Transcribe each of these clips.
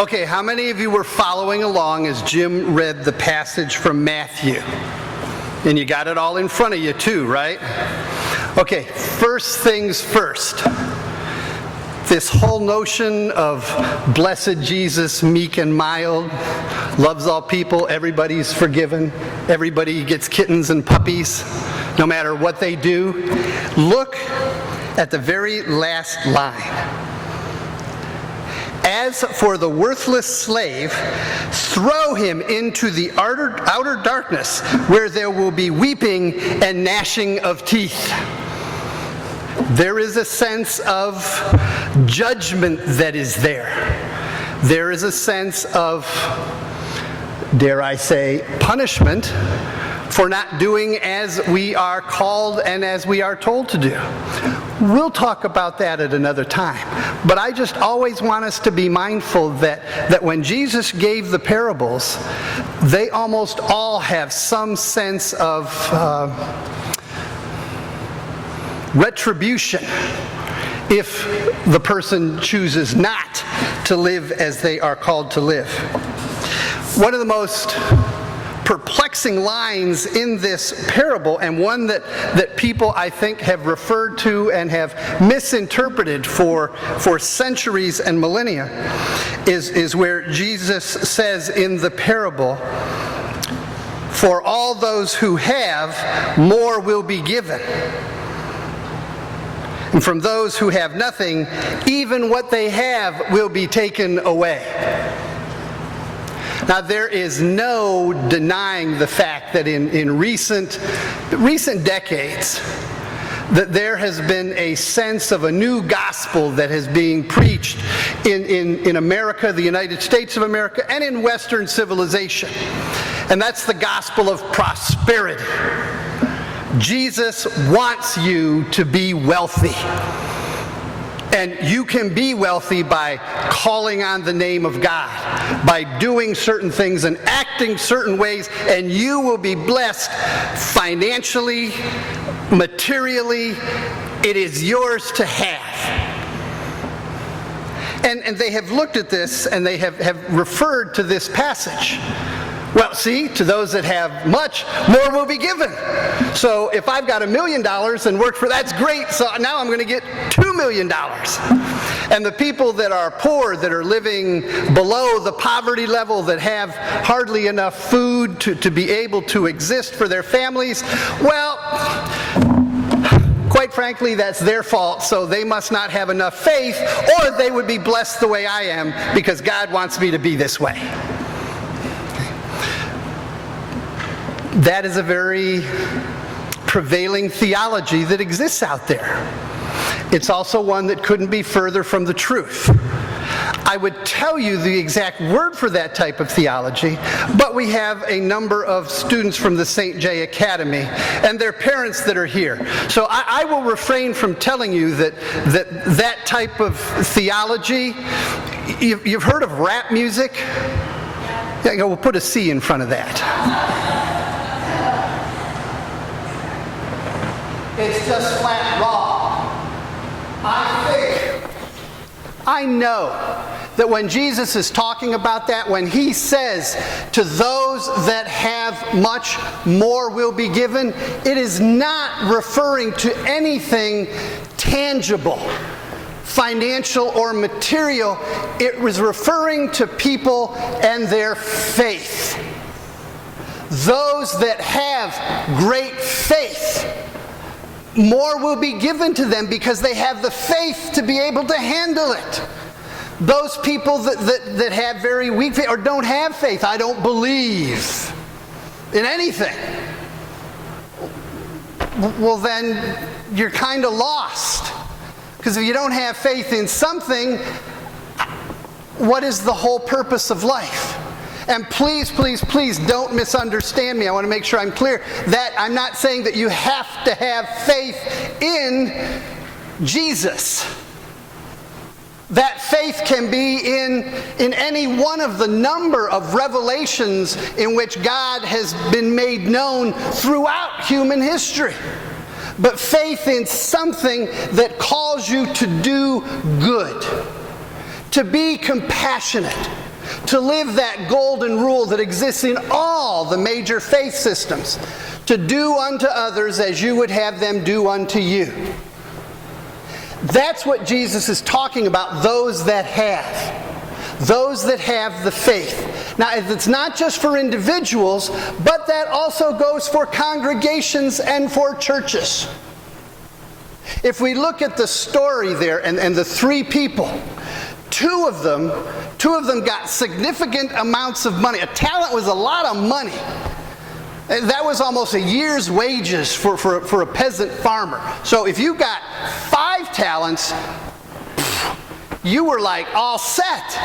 Okay, how many of you were following along as Jim read the passage from Matthew? And you got it all in front of you too, right? Okay, first things first. This whole notion of blessed Jesus, meek and mild, loves all people, everybody's forgiven, everybody gets kittens and puppies, no matter what they do. Look at the very last line. As for the worthless slave, throw him into the outer darkness, where there will be weeping and gnashing of teeth. There is a sense of judgment that is there. There is a sense of, dare I say, punishment for not doing as we are called and as we are told to do. We'll talk about that at another time. But I just always want us to be mindful that when Jesus gave the parables, they almost all have some sense of retribution if the person chooses not to live as they are called to live. One of the most perplexing lines in this parable, and one that people I think have referred to and have misinterpreted for centuries and millennia, is where Jesus says in the parable, "For all those who have, more will be given. And from those who have nothing, even what they have will be taken away." Now, there is no denying the fact that in recent decades, that there has been a sense of a new gospel that is being preached in America, the United States of America, and in Western civilization. And that's the gospel of prosperity. Jesus wants you to be wealthy. And you can be wealthy by calling on the name of God, by doing certain things and acting certain ways, and you will be blessed financially, materially. It is yours to have. And they have looked at this and they have referred to this passage. Well, see, to those that have much, more will be given. So if I've got $1 million and worked for, that's great, so now I'm going to get $2 million. And the people that are poor, that are living below the poverty level, that have hardly enough food to be able to exist for their families, well, quite frankly, that's their fault, so they must not have enough faith, or they would be blessed the way I am, because God wants me to be this way. That is a very prevailing theology that exists out there. It's also one that couldn't be further from the truth. I would tell you the exact word for that type of theology, but we have a number of students from the St. J Academy and their parents that are here. So I will refrain from telling you that type of theology. You've heard of rap music? Yeah, we'll put a C in front of that. It's just flat wrong. I know that when Jesus is talking about that, when he says, to those that have much, more will be given, it is not referring to anything tangible, financial or material. It was referring to people and their faith. Those that have great faith, more will be given to them because they have the faith to be able to handle it. Those people that have very weak faith or don't have faith, I don't believe in anything. Well, then you're kind of lost. Because if you don't have faith in something, what is the whole purpose of life? And please, please, please don't misunderstand me. I want to make sure I'm clear that I'm not saying that you have to have faith in Jesus. That faith can be in any one of the number of revelations in which God has been made known throughout human history. But faith in something that calls you to do good, to be compassionate, to live that golden rule that exists in all the major faith systems, to do unto others as you would have them do unto you. That's what Jesus is talking about, those that have the faith. Now, it's not just for individuals, but that also goes for congregations and for churches. If we look at the story there and the three people, two of them got significant amounts of money. A talent was a lot of money. That was almost a year's wages for a peasant farmer. So if you got 5 talents, you were like all set.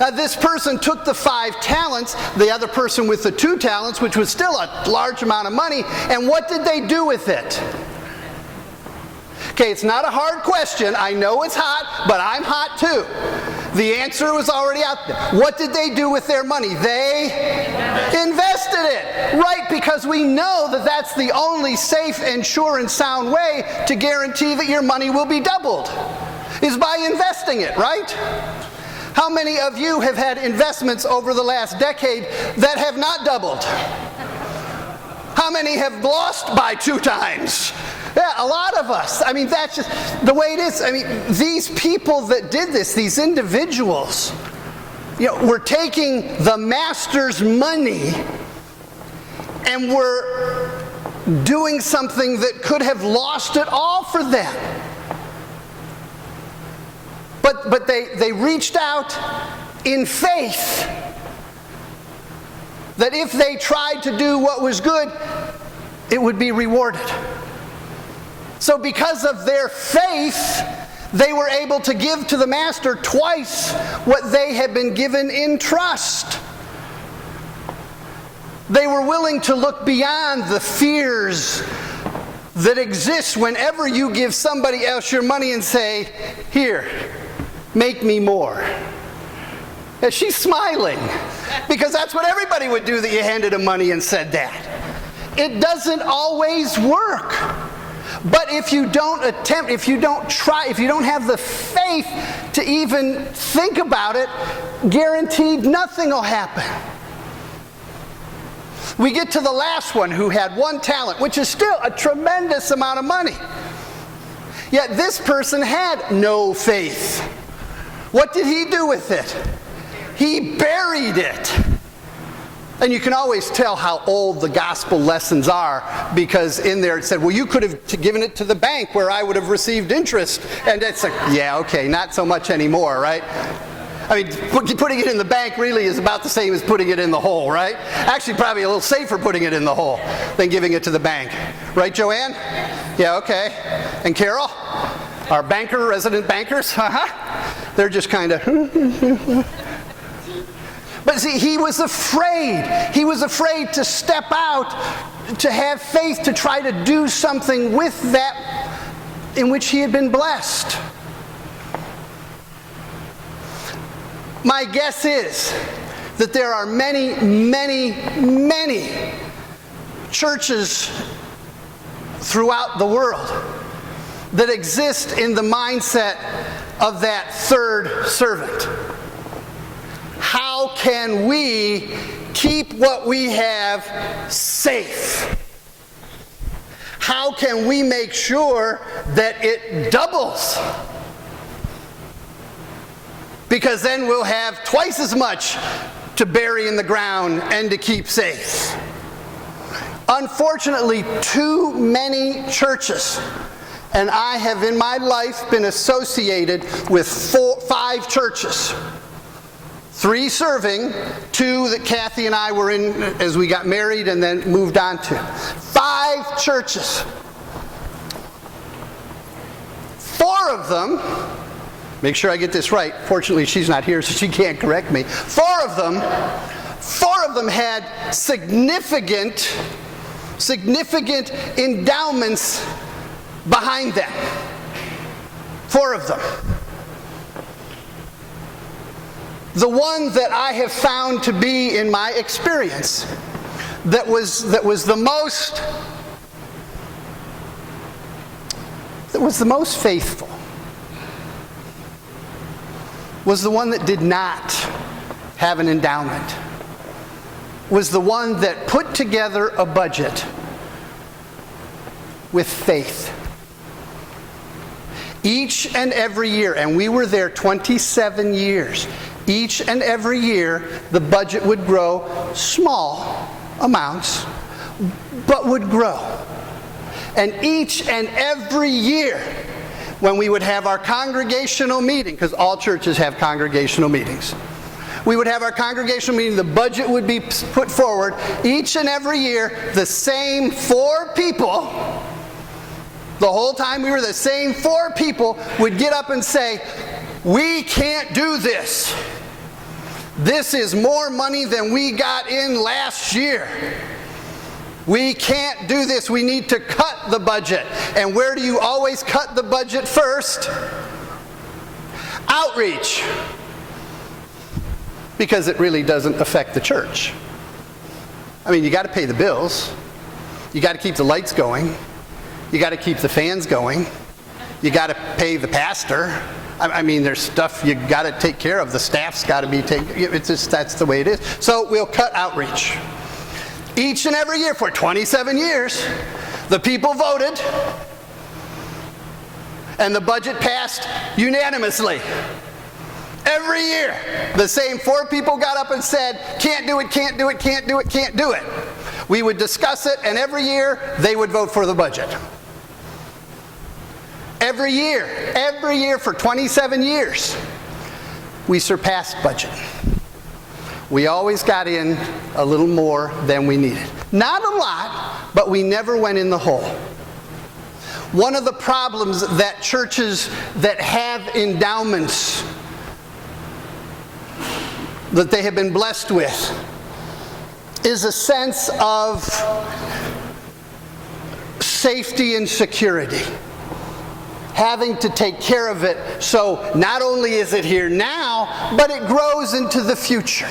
Now this person took the 5 talents, the other person with the 2 talents, which was still a large amount of money, and what did they do with it? Okay, it's not a hard question. I know it's hot, but I'm hot too. The answer was already out there. What did they do with their money? They invested it. Right, because we know that that's the only safe and sure and sound way to guarantee that your money will be doubled, is by investing it, right? How many of you have had investments over the last decade that have not doubled? How many have lost by 2 times? Yeah, a lot of us. I mean, that's just the way it is. I mean, these people that did this, these individuals, were taking the master's money and were doing something that could have lost it all for them. But they reached out in faith that if they tried to do what was good, it would be rewarded. So because of their faith, they were able to give to the master twice what they had been given in trust. They were willing to look beyond the fears that exist whenever you give somebody else your money and say, "Here, make me more." And she's smiling, because that's what everybody would do that you handed them money and said that. It doesn't always work. But if you don't attempt, if you don't try, if you don't have the faith to even think about it, guaranteed nothing will happen. We get to the last one who had 1 talent, which is still a tremendous amount of money. Yet this person had no faith. What did he do with it? He buried it. And you can always tell how old the gospel lessons are, because in there it said, well, you could have given it to the bank where I would have received interest. And it's like, yeah, okay, not so much anymore, right? I mean, putting it in the bank really is about the same as putting it in the hole, right? Actually, probably a little safer putting it in the hole than giving it to the bank. Right, Joanne? Yeah, okay. And Carol? Our resident bankers? They're just kind of... But see, he was afraid. He was afraid to step out, to have faith, to try to do something with that in which he had been blessed. My guess is that there are many, many, many churches throughout the world that exist in the mindset of that third servant. How can we keep what we have safe? How can we make sure that it doubles? Because then we'll have twice as much to bury in the ground and to keep safe. Unfortunately, too many churches, and I have in my life been associated with 5 churches. 3 serving, 2 that Kathy and I were in as we got married and then moved on to. 5 churches. 4 of them, make sure I get this right, fortunately she's not here so she can't correct me. 4 of them had significant endowments behind them. 4 of them. The one that I have found to be, in my experience, that was the most faithful was the one that did not have an endowment, was the one that put together a budget with faith. Each and every year, and we were there 27 years, each and every year the budget would grow, small amounts, but would grow. And each and every year, when we would have our congregational meeting, because all churches have congregational meetings, we would have our congregational meeting, the budget would be put forward. Each and every year, the same 4 people, the whole time we were the same 4 people, would get up and say, "We can't do this. This is more money than we got in last year. We can't do this. We need to cut the budget." And where do you always cut the budget first? Outreach. Because it really doesn't affect the church. I mean, you got to pay the bills. You got to keep the lights going. You got to keep the fans going. You got to pay the pastor. I mean, there's stuff you got to take care of. The staff's got to be taken. It's just, that's the way it is. So we'll cut outreach. Each and every year for 27 years, the people voted, and the budget passed unanimously. Every year, the same 4 people got up and said, "Can't do it, can't do it, can't do it, can't do it." We would discuss it, and every year, they would vote for the budget. Every year for 27 years, we surpassed budget. We always got in a little more than we needed. Not a lot, but we never went in the hole. One of the problems that churches that have endowments that they have been blessed with is a sense of safety and security. Having to take care of it, so not only is it here now, but it grows into the future.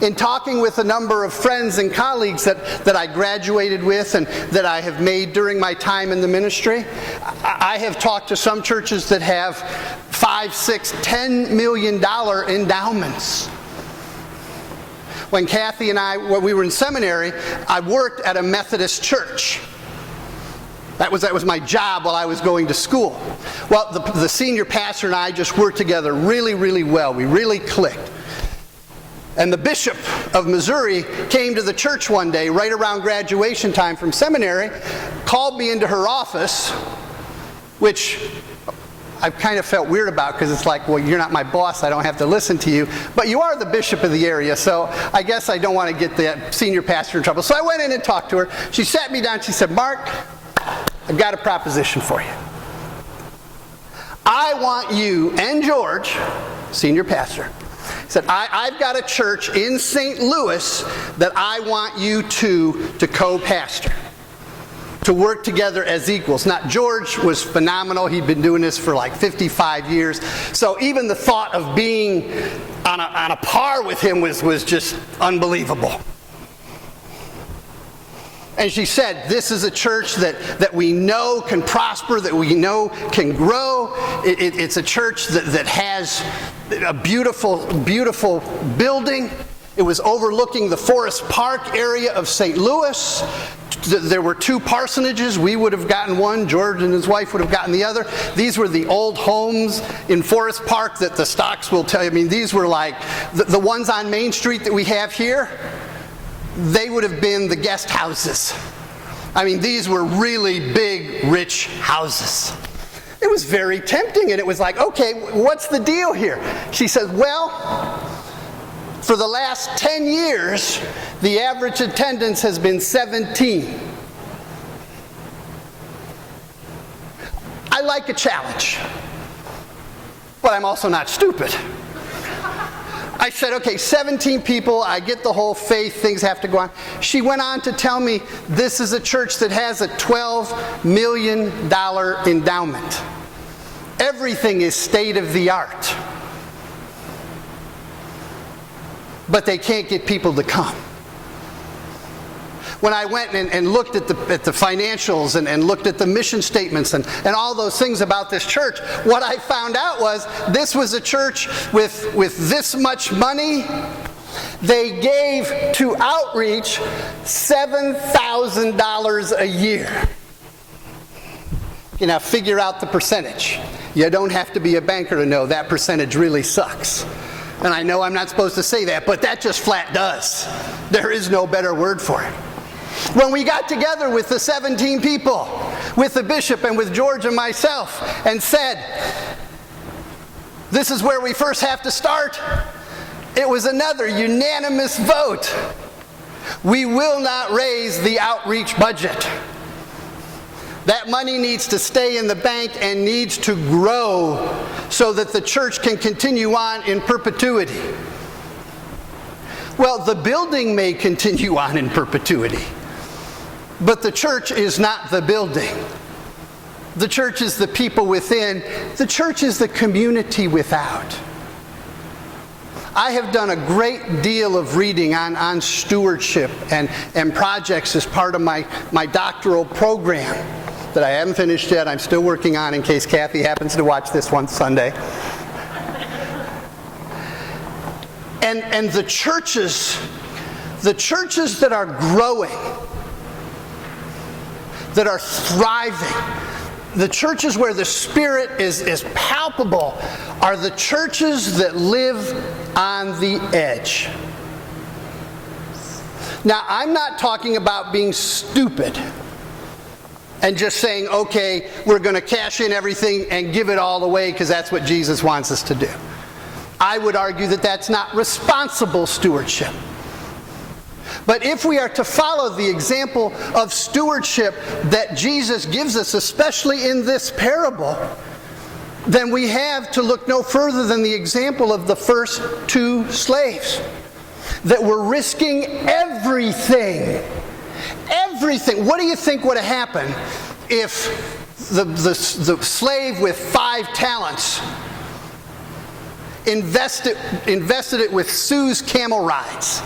In talking with a number of friends and colleagues that I graduated with and that I have made during my time in the ministry, I have talked to some churches that have $5, $6, $10 million endowments. When Kathy and when we were in seminary, I worked at a Methodist church. That was my job while I was going to school. Well, the senior pastor and I just worked together really, really well. We really clicked. And the bishop of Missouri came to the church one day, right around graduation time from seminary, called me into her office, which I kind of felt weird about, because it's like, well, you're not my boss, I don't have to listen to you, but you are the bishop of the area, so I guess I don't want to get the senior pastor in trouble. So I went in and talked to her. She sat me down, she said, "Mark, I've got a proposition for you. I want you and George," senior pastor, said, I've got a church in St. Louis that I want you to co-pastor, to work together as equals. Now, George was phenomenal. He'd been doing this for like 55 years. So even the thought of being on a par with him was just unbelievable. And she said, "This is a church that we know can prosper, that we know can grow. It's a church that has a beautiful, beautiful building. It was overlooking the Forest Park area of St. Louis. There were 2 parsonages. We would have gotten one. George and his wife would have gotten the other. These were the old homes in Forest Park that the stocks will tell you. I mean, these were like the ones on Main Street that we have here. They would have been the guest houses. I mean, these were really big, rich houses." It was very tempting, and it was like, okay, what's the deal here? She says, "Well, for the last 10 years, the average attendance has been 17. I like a challenge, but I'm also not stupid." I said, "Okay, 17 people, I get the whole faith, things have to go on." She went on to tell me this is a church that has a $12 million endowment. Everything is state of the art. But they can't get people to come. When I went and looked at the financials and looked at the mission statements and all those things about this church, what I found out was this was a church with this much money. They gave to outreach $7,000 a year. You now figure out the percentage. You don't have to be a banker to know that percentage really sucks. And I know I'm not supposed to say that, but that just flat does. There is no better word for it. When we got together with the 17 people, with the bishop and with George and myself, and said, this is where we first have to start, it was another unanimous vote. We will not raise the outreach budget. That money needs to stay in the bank and needs to grow so that the church can continue on in perpetuity. Well, the building may continue on in perpetuity, but the church is not the building. The church is the people within. The church is the community without. I have done a great deal of reading on stewardship and projects as part of my doctoral program that I haven't finished yet. I'm still working on in case Kathy happens to watch this one Sunday. And the churches that are growing, that are thriving, the churches where the Spirit is palpable are the churches that live on the edge. Now, I'm not talking about being stupid and just saying, okay, we're going to cash in everything and give it all away because that's what Jesus wants us to do. I would argue that that's not responsible stewardship. But if we are to follow the example of stewardship that Jesus gives us, especially in this parable, then we have to look no further than the example of the first two slaves that were risking everything. Everything. What do you think would have happened if the slave with 5 talents invested it with Sue's camel rides?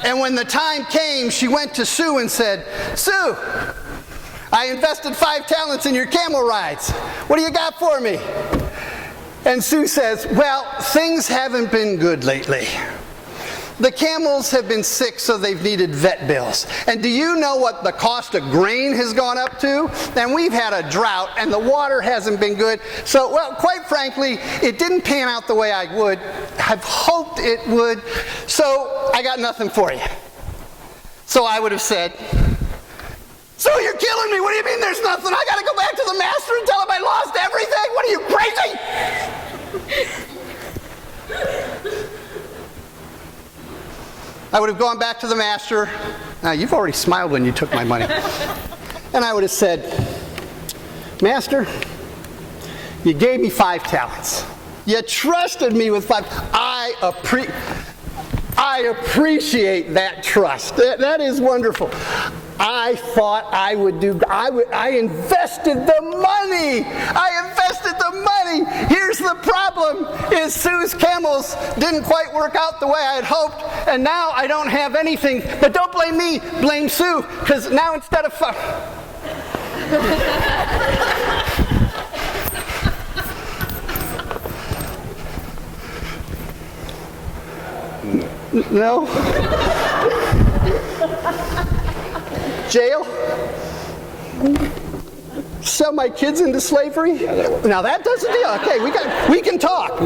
And when the time came, she went to Sue and said, Sue, I invested 5 talents in your camel rides. What do you got for me? And Sue says, well, things haven't been good lately. The camels have been sick, so they've needed vet bills. And do you know what the cost of grain has gone up to? And we've had a drought, and the water hasn't been good. So, well, quite frankly, it didn't pan out the way I would have hoped it would. So, I got nothing for you. So I would have said, so you're killing me. What do you mean there's nothing? I got to go back to the master and tell him I lost everything? What are you, crazy? I would have gone back to the master. Now, you've already smiled when you took my money. And I would have said, Master, you gave me 5 talents. You trusted me with 5. I appreciate that trust. That is wonderful. I thought I would do, I invested the money. Here's the problem, is Sue's camels didn't quite work out the way I had hoped, and now I don't have anything. But don't blame me, blame Sue, because now instead of No? Jail? Sell my kids into slavery? Now that doesn't deal. Okay, we can talk.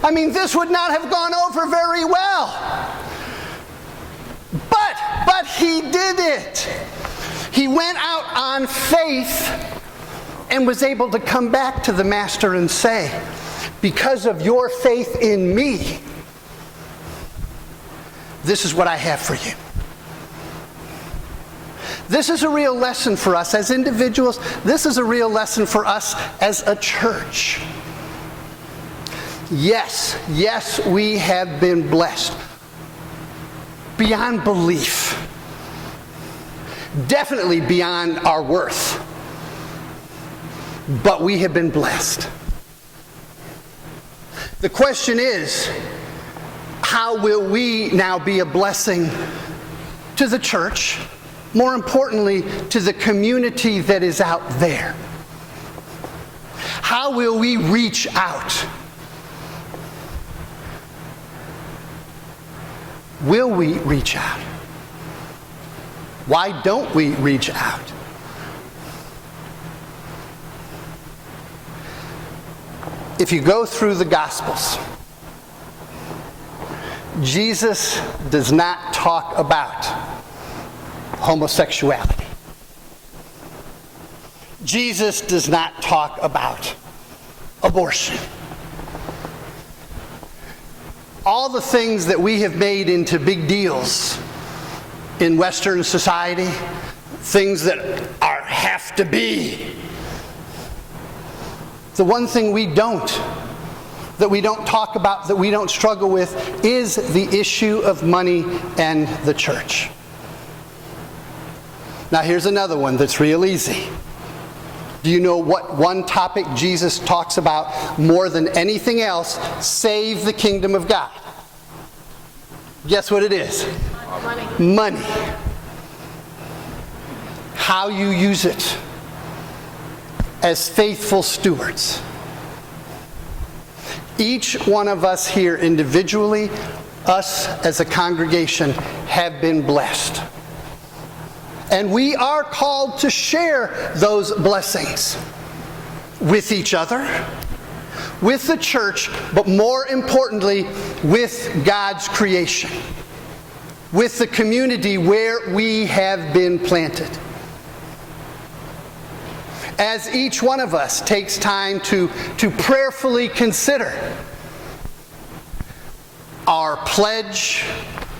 I mean, this would not have gone over very well. But he did it. He went out on faith and was able to come back to the master and say, because of your faith in me, this is what I have for you. This is a real lesson for us as individuals. This is a real lesson for us as a church. Yes, we have been blessed beyond belief. Definitely beyond our worth. But we have been blessed. The question is, how will we now be a blessing to the church, more importantly, to the community that is out there? How will we reach out? Will we reach out? Why don't we reach out? If you go through the Gospels, Jesus does not talk about homosexuality. Jesus does not talk about abortion. All the things that we have made into big deals in Western society, things that have to be. The one thing that we don't talk about, that we don't struggle with, is the issue of money and the church. Now here's another one that's real easy. Do you know what one topic Jesus talks about more than anything else? Save the kingdom of God. Guess what it is? Money. How you use it as faithful stewards. Each one of us here individually, us as a congregation, have been blessed. And we are called to share those blessings with each other, with the church, but more importantly, with God's creation, with the community where we have been planted. As each one of us takes time to prayerfully consider our pledge,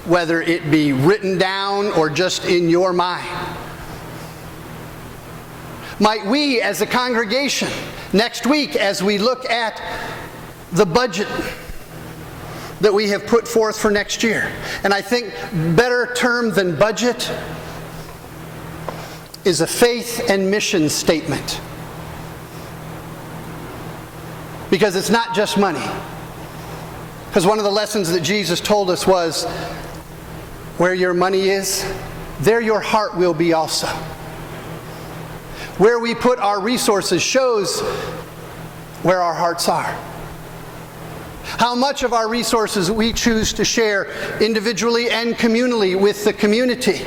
whether it be written down or just in your mind, might we as a congregation next week, as we look at the budget that we have put forth for next year, and I think better term than budget is a faith and mission statement. Because it's not just money. Because one of the lessons that Jesus told us was, where your money is, there your heart will be also. Where we put our resources shows where our hearts are. How much of our resources we choose to share individually and communally with the community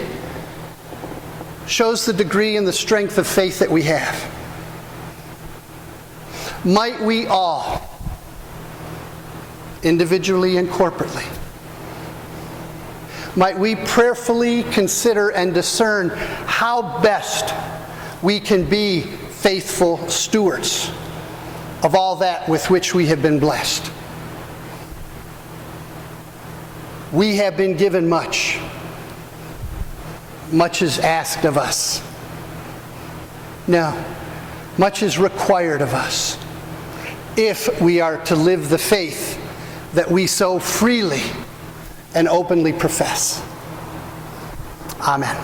shows the degree and the strength of faith that we have. Might we all, individually and corporately, might we prayerfully consider and discern how best we can be faithful stewards of all that with which we have been blessed. We have been given much. Much is asked of us. No, much is required of us if we are to live the faith that we so freely and openly profess. Amen.